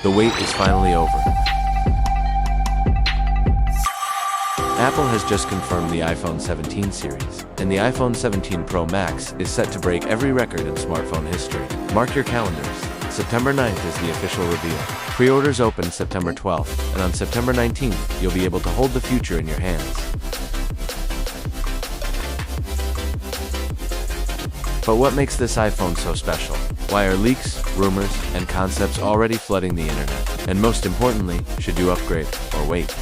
The wait is finally over. Apple has just confirmed the iPhone 17 series, and the iPhone 17 Pro Max is set to break every record in smartphone history. Mark your calendars. September 9th is the official reveal. Pre-orders open September 12th, and on September 19th, you'll be able to hold the future in your hands. But what makes this iPhone so special? Why are leaks, rumors, and concepts already flooding the internet? And most importantly, should you upgrade or wait?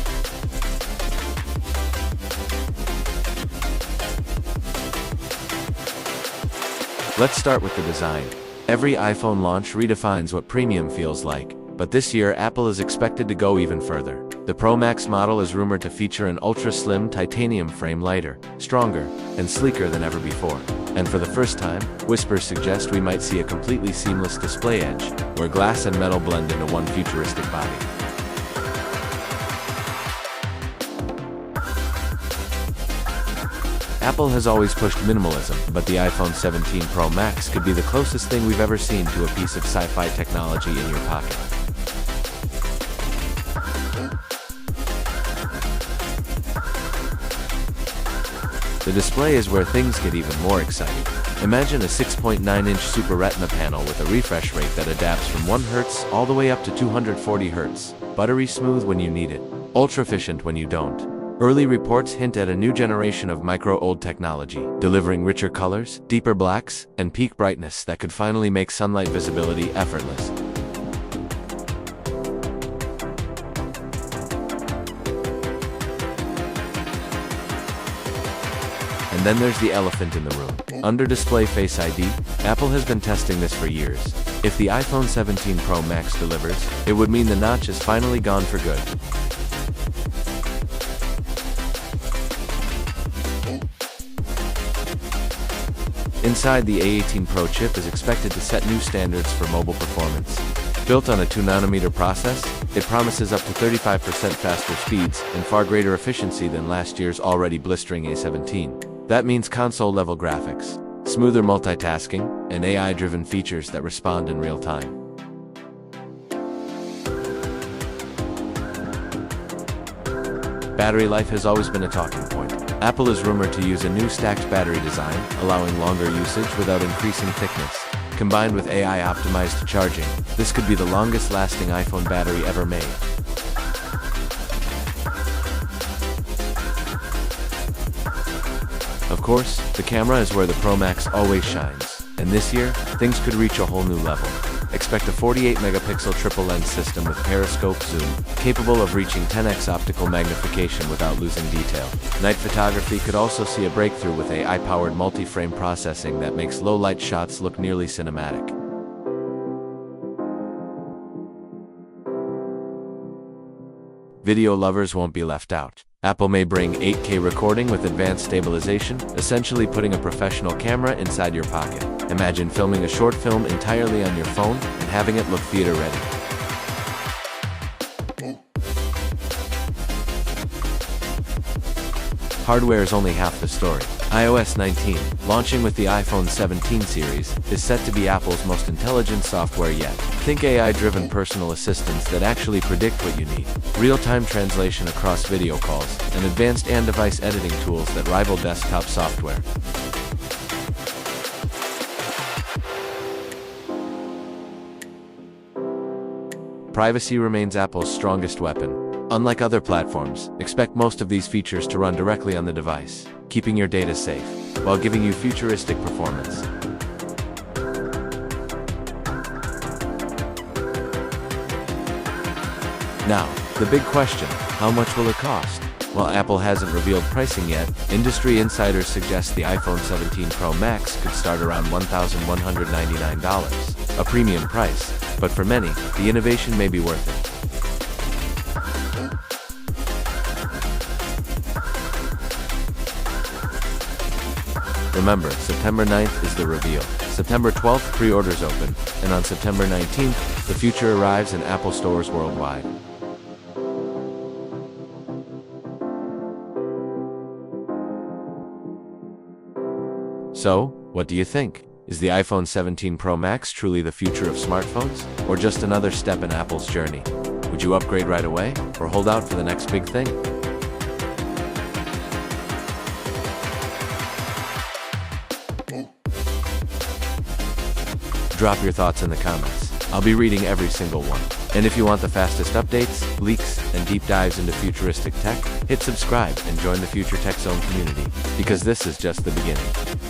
Let's start with the design. Every iPhone launch redefines what premium feels like, but this year Apple is expected to go even further. The Pro Max model is rumored to feature an ultra-slim titanium frame, lighter, stronger, and sleeker than ever before. And for the first time, whispers suggest we might see a completely seamless display edge, where glass and metal blend into one futuristic body. Apple has always pushed minimalism, but the iPhone 17 Pro Max could be the closest thing we've ever seen to a piece of sci-fi technology in your pocket. The display is where things get even more exciting. Imagine a 6.9-inch Super Retina panel with a refresh rate that adapts from 1 Hz all the way up to 240 Hz. Buttery smooth when you need it, ultra-efficient when you don't. Early reports hint at a new generation of micro-OLED technology, delivering richer colors, deeper blacks, and peak brightness that could finally make sunlight visibility effortless. And then there's the elephant in the room. Under-display Face ID. Apple has been testing this for years. If the iPhone 17 Pro Max delivers, it would mean the notch is finally gone for good. Inside, the A18 Pro chip is expected to set new standards for mobile performance. Built on a 2nm process, it promises up to 35% faster speeds and far greater efficiency than last year's already blistering A17. That means console-level graphics, smoother multitasking, and AI-driven features that respond in real time. Battery life has always been a talking point. Apple is rumored to use a new stacked battery design, allowing longer usage without increasing thickness. Combined with AI-optimized charging, this could be the longest-lasting iPhone battery ever made. Of course, the camera is where the Pro Max always shines, and this year, things could reach a whole new level. Expect a 48-megapixel triple-lens system with periscope zoom, capable of reaching 10x optical magnification without losing detail. Night photography could also see a breakthrough with AI-powered multi-frame processing that makes low-light shots look nearly cinematic. Video lovers won't be left out. Apple may bring 8K recording with advanced stabilization, essentially putting a professional camera inside your pocket. Imagine filming a short film entirely on your phone and having it look theater-ready. Hardware is only half the story. iOS 19, launching with the iPhone 17 series, is set to be Apple's most intelligent software yet. Think AI-driven personal assistants that actually predict what you need, real-time translation across video calls, and advanced and-device editing tools that rival desktop software. Privacy remains Apple's strongest weapon. Unlike other platforms, expect most of these features to run directly on the device, keeping your data safe, while giving you futuristic performance. Now, the big question, how much will it cost? While Apple hasn't revealed pricing yet, industry insiders suggest the iPhone 17 Pro Max could start around $1,199, a premium price, but for many, the innovation may be worth it. Remember, September 9th is the reveal. September 12th, pre-orders open, and on September 19th, the future arrives in Apple stores worldwide. So, what do you think? Is the iPhone 17 Pro Max truly the future of smartphones, or just another step in Apple's journey? Would you upgrade right away, or hold out for the next big thing? Drop your thoughts in the comments. I'll be reading every single one. And if you want the fastest updates, leaks, and deep dives into futuristic tech, hit subscribe and join the FutureTech Zone community, because this is just the beginning.